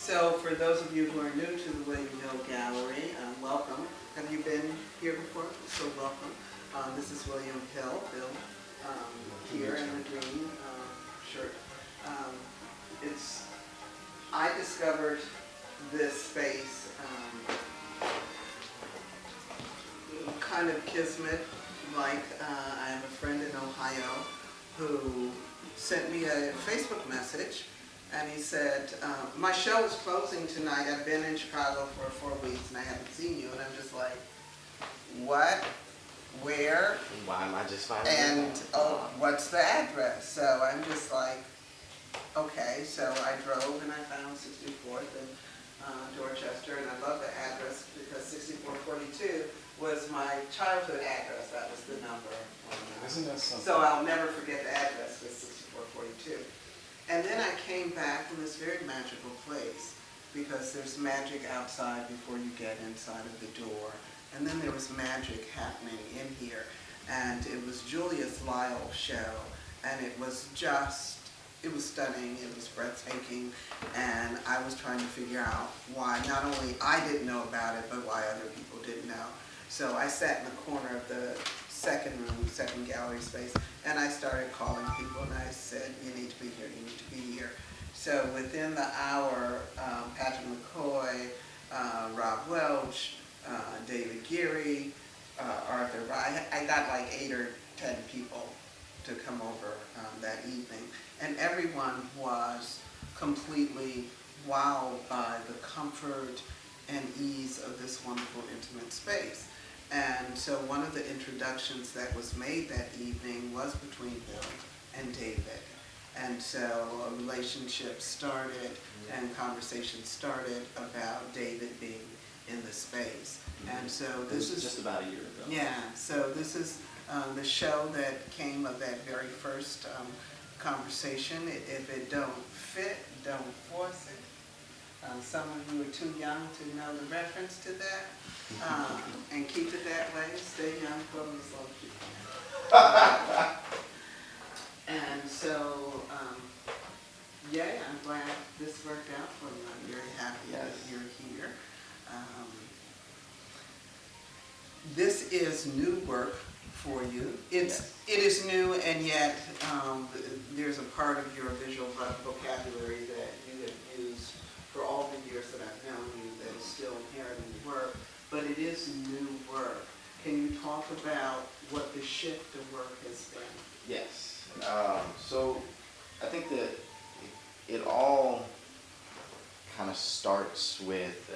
So for those of you who are new to the William Hill Gallery, welcome. Have you been here before? So welcome. This is William Hill, Bill, here in the green shirt. It's I discovered this space kind of kismet. Like I have a friend in Ohio who sent me a Facebook message, and he said, my show is closing tonight. I've been in Chicago for 4 weeks and I haven't seen you. And I'm just like, what? Where? Why am I just finding And what's the address? So I'm just like, okay. So I drove and I found 64th in Dorchester, and I love the address because 6442 was my childhood address. That was the number. Isn't that something? So I'll never forget the address was 6442. And then I came back from this very magical place because there's magic outside before you get inside of the door. And then there was magic happening in here. And it was Julius Lyle's show. And it was stunning, it was breathtaking. And I was trying to figure out why not only I didn't know about it, but why other people didn't know. So I sat in the corner of the second room, second gallery space, and I started calling people, and I said, you need to be here, you need to be here. So within the hour, Patrick McCoy, Rob Welch, David Geary, Arthur Rye, I got like 8 or 10 people to come over that evening. And everyone was completely wowed by the comfort and ease of this wonderful intimate space. And so one of the introductions that was made that evening was between Bill and David. And so a relationship started and conversation started about David being in the space. And so this is just about a year ago. Yeah, so this is the show that came of that very first conversation. If it don't fit, don't force it. Some of you are too young to know the reference to that, and keep it that way. Stay young, probably as long as you can. And so, yeah, I'm glad this worked out for you. I'm very happy that you're here. This is new work for you. It is new, and yet there's a part of your visual vocabulary that you have used for all the years that I've known you that is still inherent in your work, but it is new work. Can you talk about what the shift of work has been? Yes. So I think that it all kind of starts with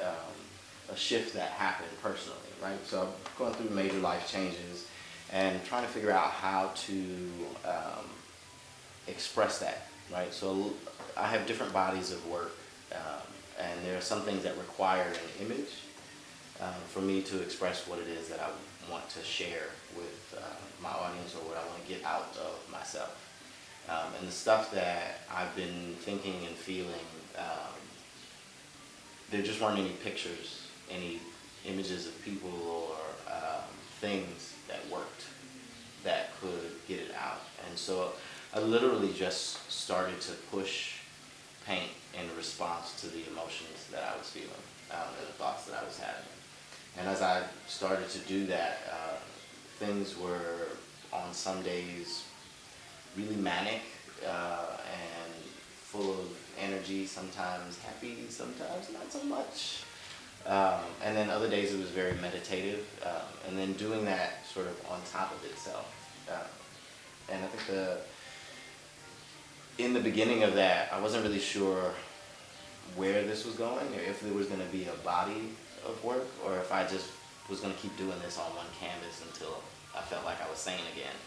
a shift that happened personally, right? So I'm going through major life changes and trying to figure out how to express that, right? So I have different bodies of work. And there are some things that require an image for me to express what it is that I want to share with my audience, or what I want to get out of myself. And the stuff that I've been thinking and feeling, there just weren't any pictures, any images of people or things that worked that could get it out. And so I literally just started to push paint in response to the emotions that I was feeling and the thoughts that I was having. And as I started to do that, things were on some days really manic and full of energy, sometimes happy, sometimes not so much. And then other days it was very meditative, and then doing that sort of on top of itself. And I think in the beginning of that, I wasn't really sure where this was going, or if there was going to be a body of work, or if I just was going to keep doing this on one canvas until I felt like I was sane again.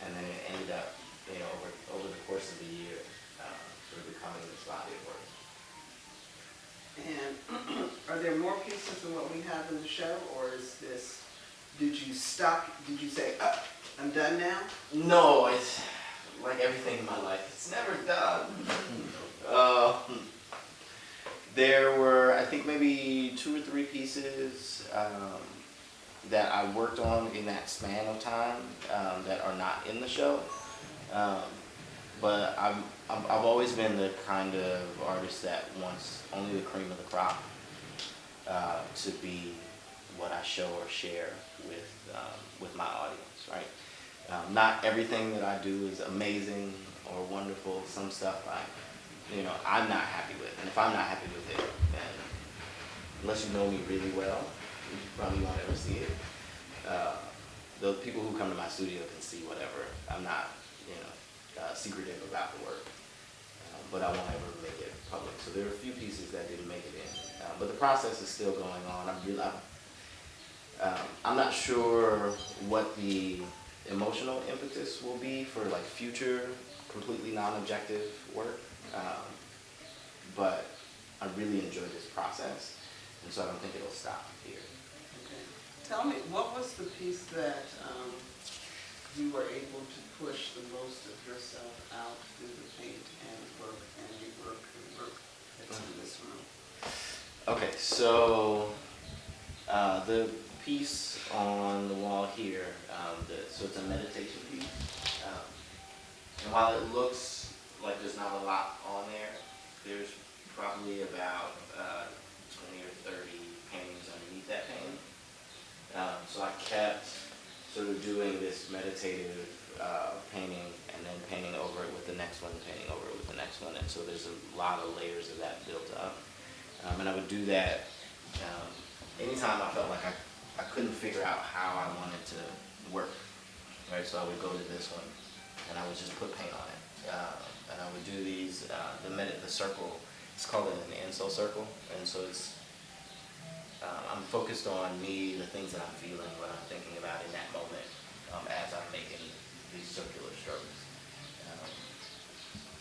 And then it ended up, over the course of the year, sort of becoming this body of work. And are there more pieces than what we have in the show, or is this, did you stop, did you say, oh, I'm done now? No, it's like everything in my life, it's never done. There were, I think, maybe 2 or 3 pieces that I worked on in that span of time that are not in the show. but I've always been the kind of artist that wants only the cream of the crop to be what I show or share with my audience, right? Not everything that I do is amazing or wonderful. Some stuff I'm not happy with, and if I'm not happy with it, then unless you know me really well, you probably won't ever see it. The people who come to my studio can see whatever. I'm not, secretive about the work, but I won't ever make it public. So there are a few pieces that didn't make it in, but the process is still going on. I'm not sure what the emotional impetus will be for like future completely non-objective work, but I really enjoy this process, and so I don't think it'll stop here. Okay. Tell me, what was the piece that you were able to push the most of yourself out through the paint and work that's in this room? Okay, so the piece on the wall here, so it's a meditation piece, and while it looks like there's not a lot on there, there's probably about 20 or 30 paintings underneath that painting. So I kept sort of doing this meditative painting and then painting over it with the next one, painting over it with the next one, and so there's a lot of layers of that built up. And I would do that anytime I felt like I couldn't figure out how I wanted to work, right? So I would go to this one and I would just put paint on it. And I would do these, the circle, it's called an insole circle, and so it's, I'm focused on me, the things that I'm feeling, what I'm thinking about in that moment as I'm making these circular strokes.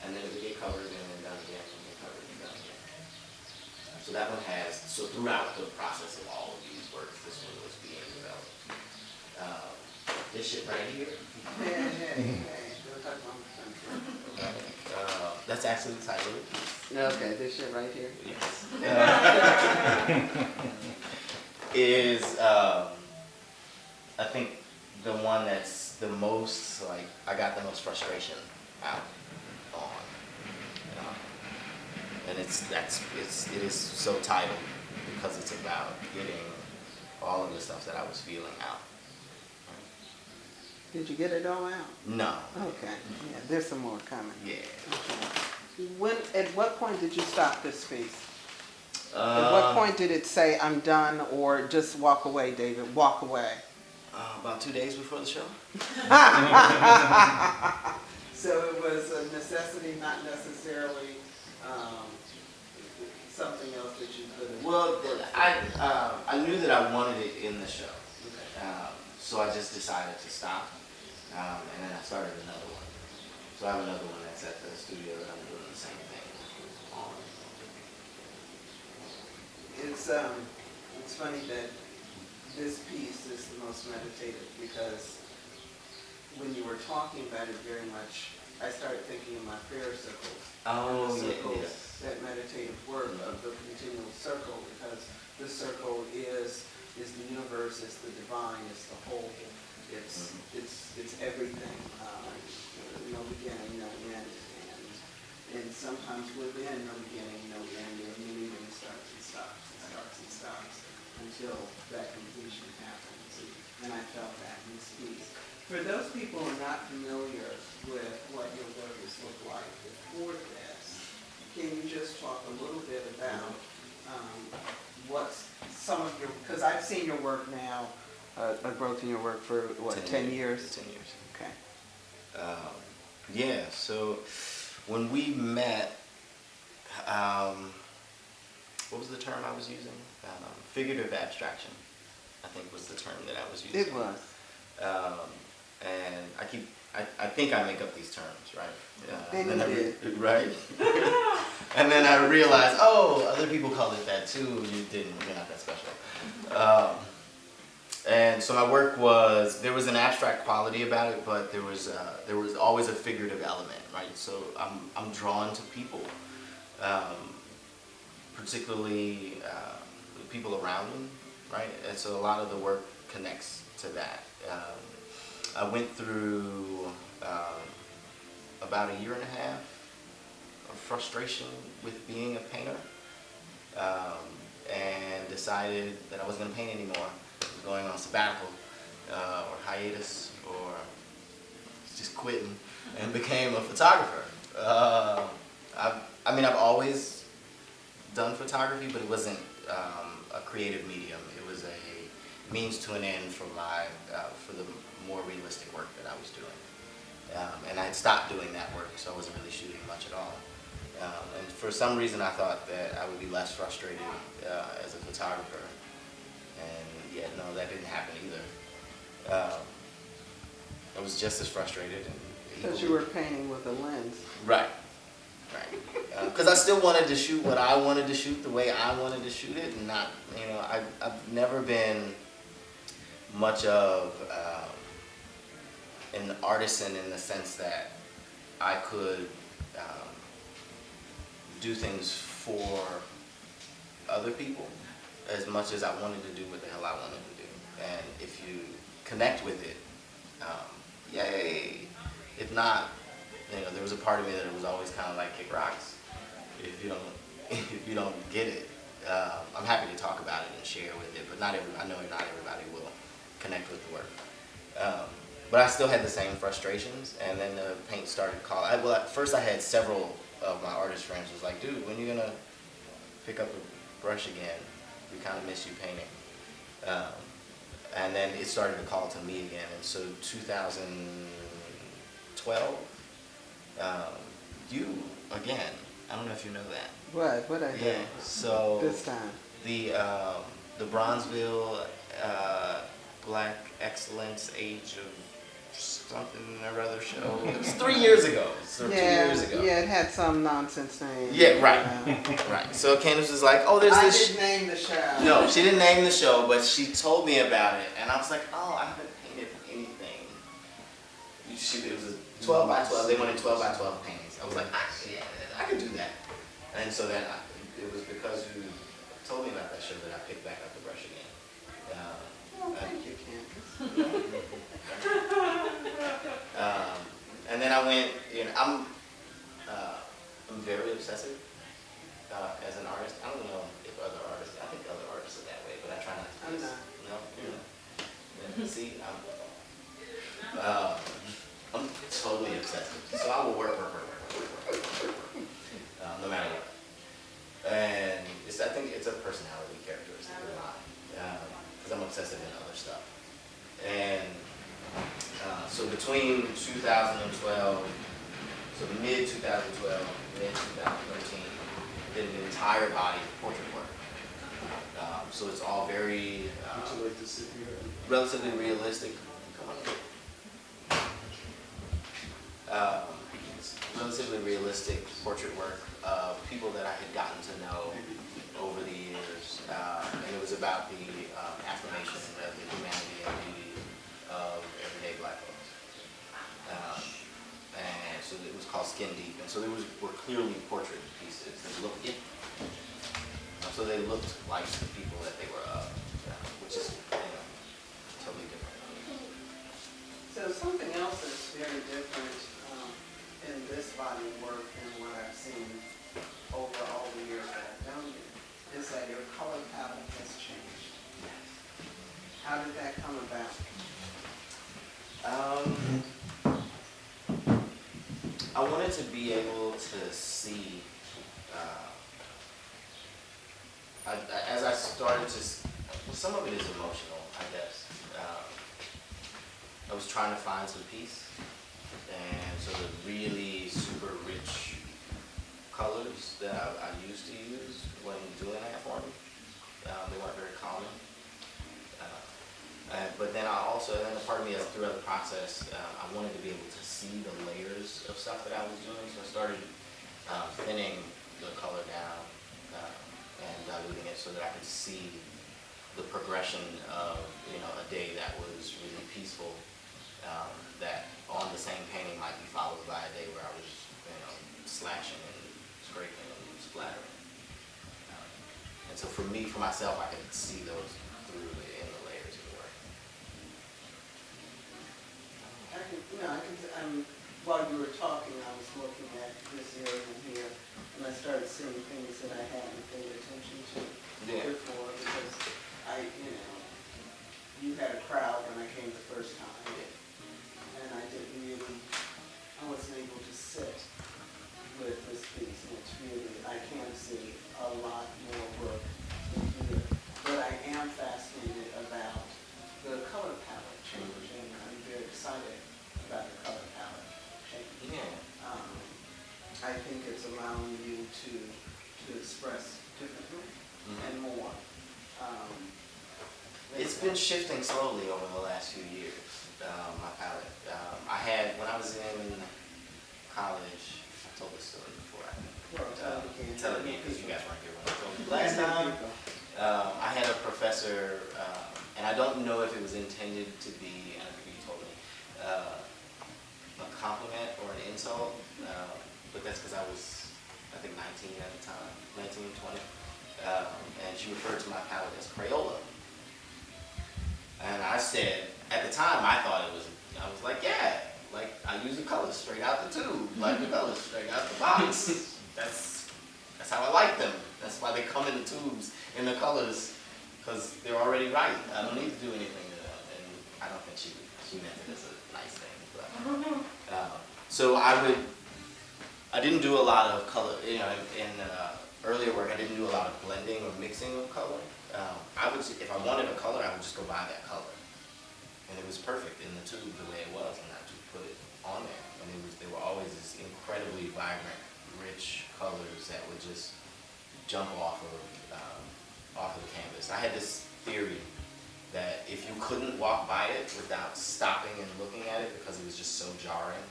And then it would get covered and then done again, and get covered and done again. So that one so throughout the process of all of these works, this one was being developed. This shit right here. Hey, don't talk about my country. That's actually the title of the piece. Okay, this shit right here? Yes. Is I think the one that's the most, like, I got the most frustration out on. And it is so titled because it's about getting all of the stuff that I was feeling out. Did you get it all out? No. Okay, yeah, there's some more coming. Yeah. Okay. At what point did you stop this piece? At what point did it say, I'm done, or just walk away, David, walk away? About 2 days before the show. So it was a necessity, not necessarily something else that you could have. Well, I knew that I wanted it in the show, Okay. so I just decided to stop, and then I started another one. So I have another one that's at the studio that I'm doing the same thing on. It's funny that this piece is the most meditative because when you were talking about it very much, I started thinking of my prayer circles. Oh, the circles, yes. that meditative work of the continual circle, because the circle is the universe, it's the divine, it's the whole, it's everything. No beginning, no end, and sometimes within no beginning, no end, there are many starts and stops and starts and stops until that completion happens. And I felt that in this piece. For those people who are not familiar with what your work has looked like before this, can you just talk a little bit about what's some of your, because I've seen your work now, a growth in your work for what, 10 years? 10 years. Okay. Yeah, so when we met, what was the term I was using? Figurative abstraction, I think was the term that I was using. It was. And I think I make up these terms, right? And you did. Right? And then I realized, oh, other people call it that too. You didn't, you're not that special. And so my work there was an abstract quality about it, but there was always a figurative element, right? So I'm drawn to people, particularly the people around me, right? And so a lot of the work connects to that. I went through about a year and a half of frustration with being a painter, and decided that I wasn't going to paint anymore. I was going on sabbatical or hiatus or just quitting, and became a photographer. I've always done photography, but it wasn't a creative medium. It was a means to an end for for the more realistic work that I was doing. And I had stopped doing that work, so I wasn't really shooting much at all. And for some reason, I thought that I would be less frustrated as a photographer. And yeah, no, that didn't happen either. I was just as frustrated. Because you were painting with a lens. Right. Because I still wanted to shoot what I wanted to shoot the way I wanted to shoot it, and not, I've never been much of an artisan in the sense that I could do things for other people as much as I wanted to do what the hell I wanted to do. And if you connect with it, yay. If not, there was a part of me that it was always kind of like kick rocks. If you don't get it, I'm happy to talk about it and share with it, but I know not everybody will connect with the work. But I still had the same frustrations, and then the paint started calling. At first I had several of my artist friends was like, dude, when are you gonna pick up a brush again? We kind of miss you painting. And then it started to call to me again, and so 2012, you, again, I don't know if you know that. What I do? Yeah, so this time. The Bronzeville Black Excellence Age of something or other show. It was 3 years ago. So 2 years ago. Yeah, it had some nonsense name. Yeah, right. Right. So Candace was like, oh, there's this. I didn't name the show. No, she didn't name the show, but she told me about it, and I was like, oh, I haven't painted anything. It was a 12 by 12. They wanted 12 by 12 paintings. I was like, yeah, I could do that. And so then it was because you told me about that show that I picked back up the brush again. Thank you, Candace. And then I went, I'm very obsessive as an artist. I don't know if other artists, I think other artists are that way, but I try not to be. I'm not. No? Yeah. See, I'm totally obsessive. So I will work. No matter what. And I think it's a personality characteristic of mine. Because I'm obsessive in other stuff. And so between 2012, so mid-2012, mid-2013, I did an entire body of portrait work. So it's all very relatively realistic. Relatively realistic portrait work of people that I had gotten to know over the years, and it was about the affirmation of the humanity and beauty of everyday Black folks. And so it was called Skin Deep, and so were clearly portrait pieces that looked it. So they looked like the people that they were of, which is totally different. So something else that's very different in this body of work than what I've seen over all the years that I've known you is that your color palette has changed. How did that come about? I wanted to be able to see, as I started to, some of it is emotional, I guess. I was trying to find some peace, and so the really super rich colors that I used to use when doing that for me, they weren't very common. But then then a part of me, throughout the process, I wanted to be able to see the layers of stuff that I was doing, so I started thinning the color down and diluting it so that I could see the progression of a day that was really peaceful, that on the same painting might be followed by a day where I was slashing and scraping and splattering. And so for myself, I could see those through in the layers of the work. while you were talking, I was looking at this area here, and I started seeing things that I hadn't paid attention to before, because you had a crowd when I came the first time, and I wasn't able to sit with this piece, and it's really, I can see a lot more work in here. But I am fascinated about the color palette change, and I'm very excited about the color palette change. Yeah. I think it's allowing you to express differently and more. It's been shifting slowly over the last few years, my palette. When I was in college, I told this story before, I think. Well, tell it again, because you guys weren't here when I told you. Last time, I had a professor, and I don't know if it was intended to be, and I think you told me, a compliment or an insult, but that's because I was, I think, 19 at the time, 19, 20. And she referred to my palette as Crayola. And I said, at the time, I was like, yeah, like I use the colors straight out the tube, like the colors straight out the box. That's how I like them. That's why they come in the tubes in the colors, because they're already right. I don't need to do anything to them. And I don't think she meant it as a nice thing. But, so I didn't do a lot of color, in earlier work, I didn't do a lot of blending or mixing of color. If I wanted a color, I would just go buy that color. And it was perfect in the tube the way it was, and I just put it on there. And they were always this incredibly vibrant, rich colors that would just jump off of the canvas. I had this theory that if you couldn't walk by it without stopping and looking at it because it was just so jarring,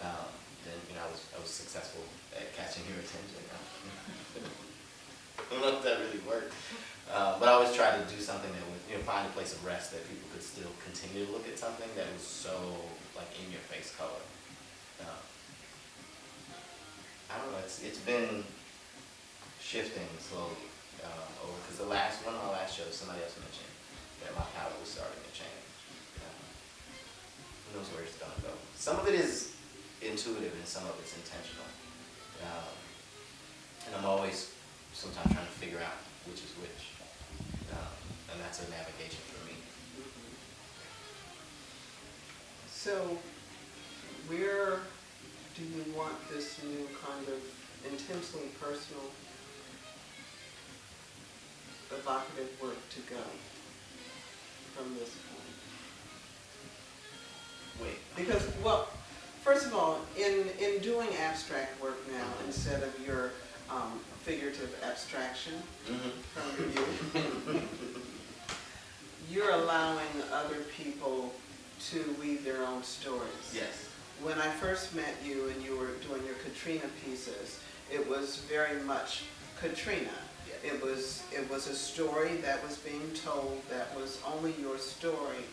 then I was successful at catching your attention. I don't know if that really worked, but I always tried to do something that would find a place of rest that people could still continue to look at something that was so like in your face color. I don't know. It's been shifting slowly over, because my last show, somebody else mentioned that my palette was starting to change. Who knows where it's gonna go? Some of it is intuitive and some of it's intentional. And I'm always sometimes trying to figure out which is which. And that's a navigation for me. So, where do you want this new kind of intensely personal, evocative work to go from this point? Wait. Because, well, first of all, in doing abstract work now, instead of your figurative abstraction from your youth, you're allowing other people to weave their own stories. Yes. When I first met you and you were doing your Katrina pieces, it was very much Katrina. Yes. It was a story that was being told that was only your story.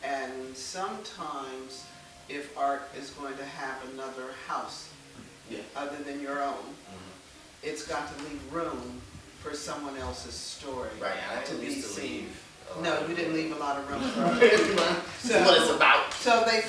Right. And sometimes, if art is going to have another house other than your own, it's got to leave room for someone else's story to be seen. No, you didn't leave a lot of room for others. So what it's about. So they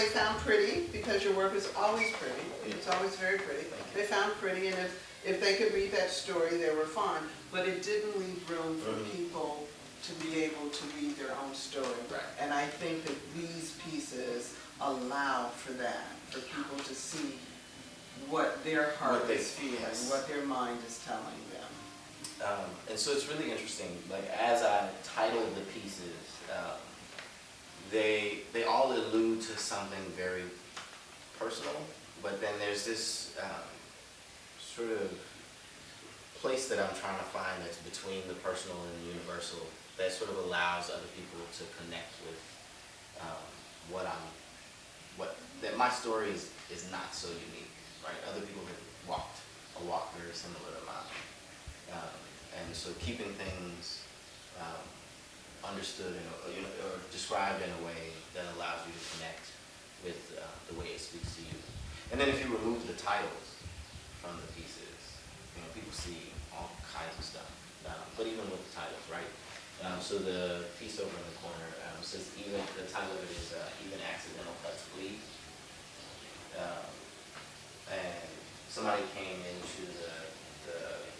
found pretty, because your work is always pretty. It's always very pretty. They found pretty, and if they could read that story, they were fine. But it didn't leave room for people to be able to read their own story. Right. And I think that these pieces allow for that, for people to see what their heart is feeling, what their mind is telling them. And so it's really interesting, like as I titled the pieces, they all allude to something very personal, but then there's this sort of place that I'm trying to find that's between the personal and the universal, that sort of allows other people to connect with that my story is not so unique, right? Other people have walked a walk very similar to mine. And so keeping things understood or described in a way that allows you to connect with the way it speaks to you. And then if you remove the titles from the pieces, people see all kinds of stuff. But even with the titles, right? So the piece over in the corner says the title of it is Even Accidental Cuts Bleed. Um, and somebody came into the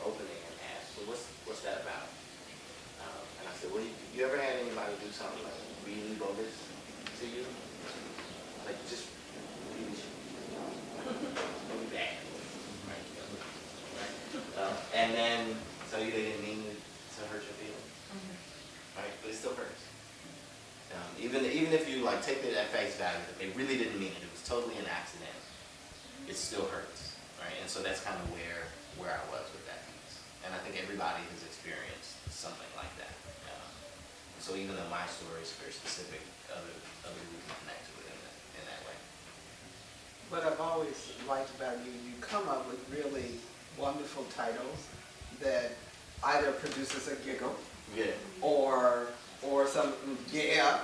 opening and asked, well, what's that about? And I said, well, you ever had anybody do something like really bogus to you? Like just really really bad. Right? And then tell you they didn't mean to hurt your feelings. Right? But it still hurts. Even if you like take it at face value that they really didn't mean it, it was totally an accident, it still hurts. Right? And so that's kind of where I was with that piece. And I think everybody has experienced something like that. So even though my story is very specific, other people can connect to it in that way. What I've always liked about you, you come up with really wonderful titles that either produces a giggle Yeah. or some, yeah,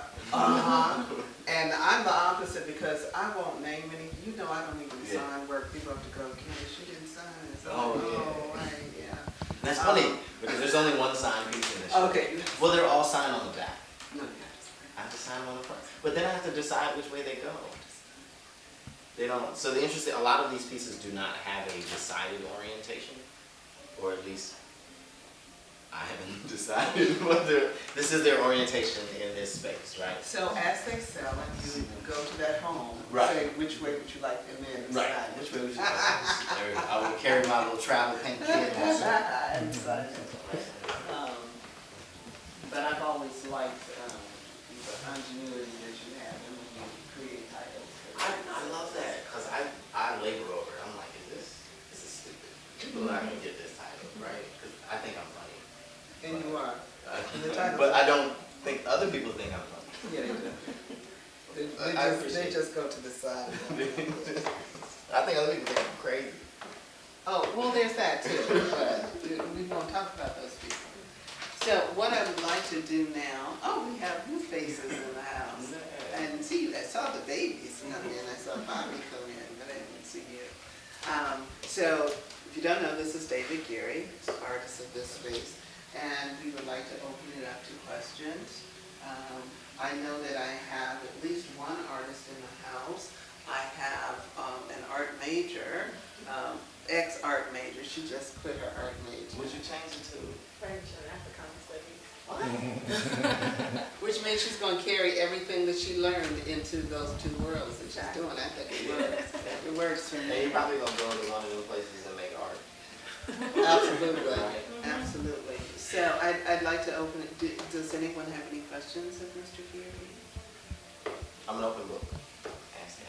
and I'm the opposite because I won't name any, you know I don't even sign where people have to go, Kelly, she didn't sign it. So, right, yeah. That's funny because there's only one signed piece in this show. Okay. Well, they're all signed on the back. No, I have to sign them on the front. But then I have to decide which way they go. They don't. So the interesting, a lot of these pieces do not have a decided orientation, or at least I haven't decided what this is their orientation in this space, right? So as they sell it, you go to that home, Right. say which way would you like, and then decide. Right. Which way would you like? There we go. I will carry my little travel paint kit. And such. But I've always liked the ingenuity that you have when you create titles. I love that because I labor over it. I'm like, this is stupid. People are not gonna get this title, right? Because I think I'm funny. And you are. But I don't think other people think I'm funny. Yeah, they do. They just go to the side. I think other people think I'm crazy. Oh, well, there's that too, but we won't talk about those people. So what I would like to do now, we have new faces in the house. And see, I saw the babies come in, I saw Bobby come in, but I didn't see you. So if you don't know, this is David Geary, artist of this space, and we would like to open it up to questions. I know that I have at least one artist in the house. I have an art major, ex-art major. She just quit her art major. Would you change it to? French and African studies. What? Which means she's going to carry everything that she learned into those two worlds that she's doing. I think it works. It works for And me. you're probably gonna go to one of those places and make art. Absolutely. Absolutely. So I'd like to open it. Does anyone have any questions of Mr. Geary? I'm an open book. Ask.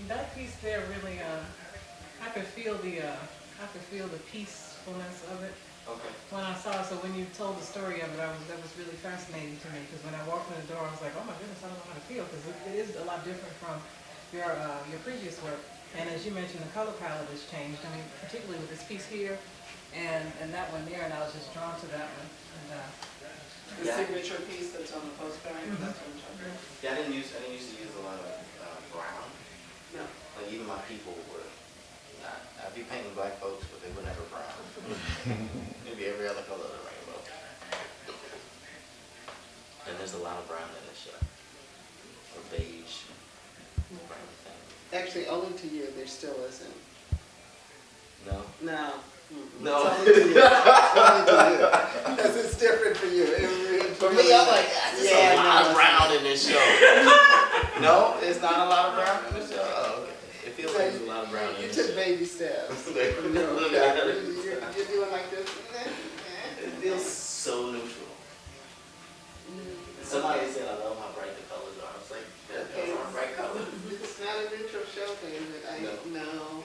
That piece there really, I could feel the peacefulness of it Okay. when I saw it. So when you told the story of it, that was really fascinating to me because when I walked in the door, I was like, oh my goodness, I don't know how to feel because it is a lot different from your previous work. And as you mentioned, the color palette has changed. I mean, particularly with this piece here and that one there, and I was just drawn to that one. And, The signature piece that's on the postcard. That's what I'm talking about. Yeah, I didn't used to use a lot of brown. No. Like even my people were. I'd be painting black folks, but they were never brown. Maybe every other color of the rainbow. And there's a lot of brown in this show. Or beige. Brown thing. Actually, only to you. There still isn't. No. No. No. It's only to you. Only to you. Because it's different for you. For me, I'm like, there's a lot of brown in this show. No, it's not a lot of brown in this show. Oh, okay. It feels like there's a lot of brown in You this took show. baby steps. You're doing like this. It feels so neutral. Somebody said, I love how bright the colors are. I was like, those aren't bright colors. It's not a neutral show, David. No.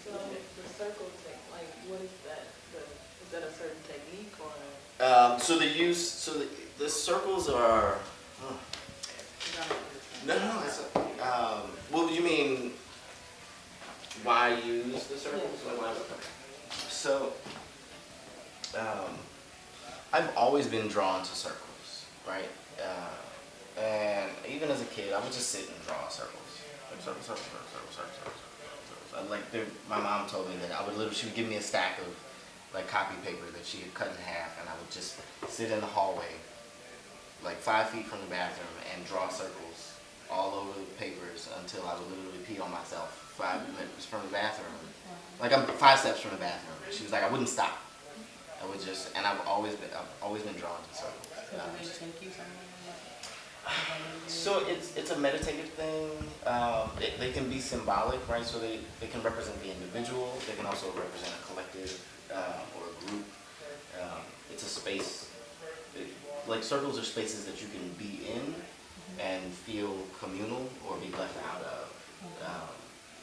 so the circle like, what is that? Is that a certain technique or? So the circles are. No. Well, you mean why use the circles? Yeah. Like why? So, I've always been drawn to circles, right? And even as a kid, I would just sit and draw circles, like circles. Like my mom told me that she would give me a stack of like copy paper that she had cut in half, and I would just sit in the hallway, like 5 feet from the bathroom, and draw circles all over the papers until I would literally pee on myself 5 minutes from the bathroom. Like I'm 5 steps from the bathroom. She was like, I wouldn't stop. I would just, and I've always been drawn to circles. So do they take you somewhere? So it's a meditative thing. They can be symbolic, right? So they can represent the individual. They can also represent a collective or a group. It's a space. Like circles are spaces that you can be in and feel communal or be left out of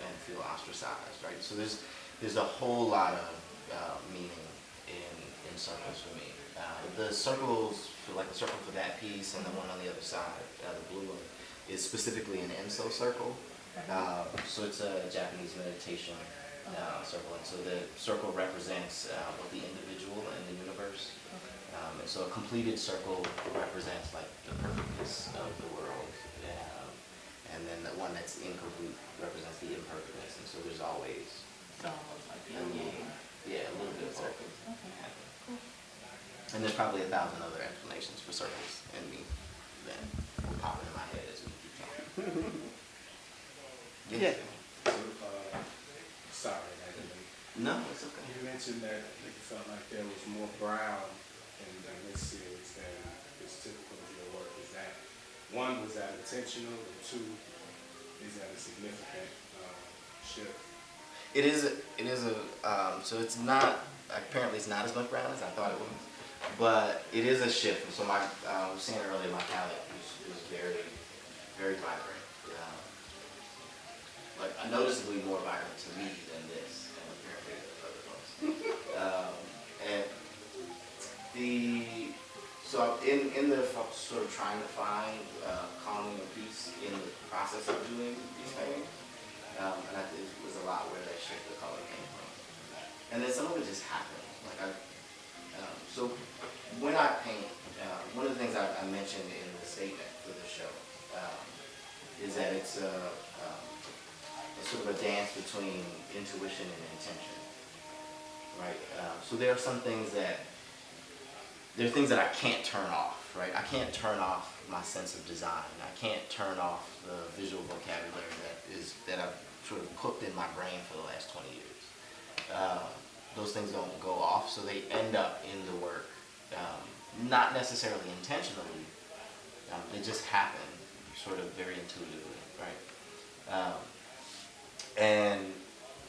and feel ostracized, right? So there's a whole lot of meaning in circles for me. The circles, like the circle for that piece and the one on the other side, the blue one, is specifically an Enso circle. So it's a Japanese meditation circle, and so the circle represents both the individual and the universe. And so a completed circle represents like the perfectness of the world, and then the one that's incomplete represents the imperfectness. And so there's always It's almost like a little bit of both. Okay. And there's probably 1,000 other explanations for circles in me that will pop in my head as we keep talking. Yeah. Sorry, I didn't. No, it's okay. You mentioned that you felt like there was more brown in this series than is typical of your work. Is that, one, was that intentional, and two, is that a significant shift? It is so it's not, apparently it's not as much brown as I thought it was, but it is a shift. And so I was saying earlier, my palette was very, very vibrant. Like noticeably more vibrant to me than this, and apparently other folks. And so in the sort of trying to find calming and peace in the process of doing these paintings, and it was a lot where that shift of color came from. And then some of it just happened. Like so when I paint, one of the things I mentioned in the statement for the show is that it's sort of a dance between intuition and intention, right? So there are some things that I can't turn off, right? I can't turn off my sense of design. I can't turn off the visual vocabulary that I've sort of cooked in my brain for the last 20 years. Those things don't go off, so they end up in the work, not necessarily intentionally. They just happen sort of very intuitively, right? And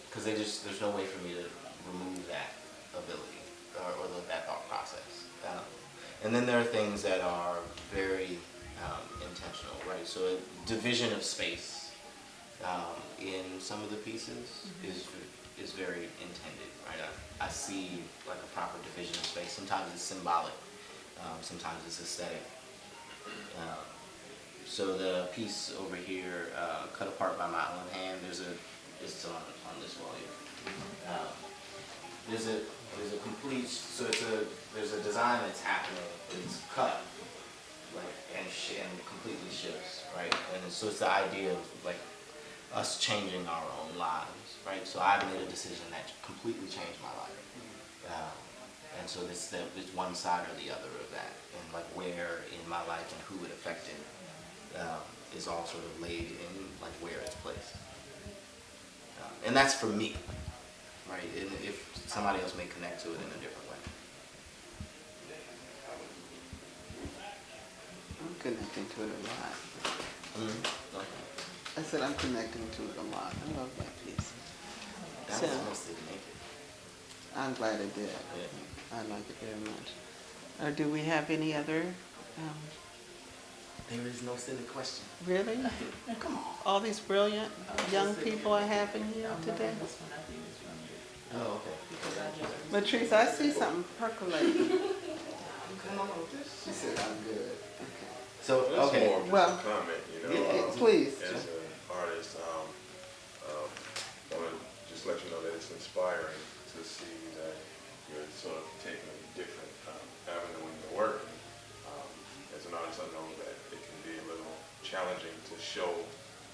because there's no way for me to remove that ability or that thought process. And then there are things that are very intentional, right? So a division of space in some of the pieces is very intended, right? I see like a proper division of space. Sometimes it's symbolic, sometimes it's aesthetic. So the piece over here, cut apart by my own hand, it's on this wall here. There's a complete, so there's a design that's happening, it's cut, like, and completely shifts, right? And so it's the idea of like us changing our own lives, right? So I made a decision that completely changed my life. And so it's one side or the other of that, and like where in my life and who it affected is all sort of laid in like where it's placed. And that's for me, right? And if somebody else may connect to it in a different way. I'm connecting to it a lot. Okay. I said I'm connecting to it a lot. I love that piece. That's So, mostly naked. I'm glad it did. Yeah. I like it very much. Do we have any other? There is no silly question. Really? Come on. All these brilliant young people I have in here today? This one I think is really good. Oh, okay. Because I just Latrice, I see something percolating. Come on, She said I'm good. Okay. So, Well, that's okay. more of just Well, a comment, you know. yeah, please. As an artist, I want to just let you know that it's inspiring to see that you're sort of taking a different avenue in your work. As an artist, I know that it can be a little challenging to show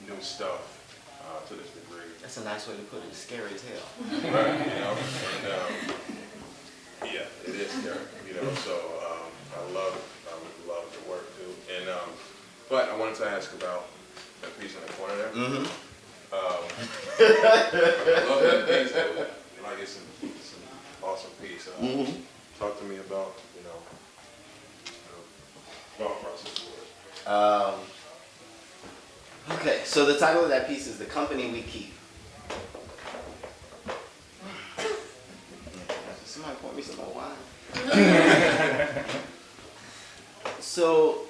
new stuff to this degree. That's a nice way to put it. Scary tale. Right, you know, and yeah, it is scary, you know, so I would love the work too. And but I wanted to ask about that piece in the corner there. Mm-hmm. I love that piece. Like it's an awesome piece. Mm-hmm. Talk to me about, thought process for it. Okay, so the title of that piece is "The Company We Keep." Somebody point me some more wine. So,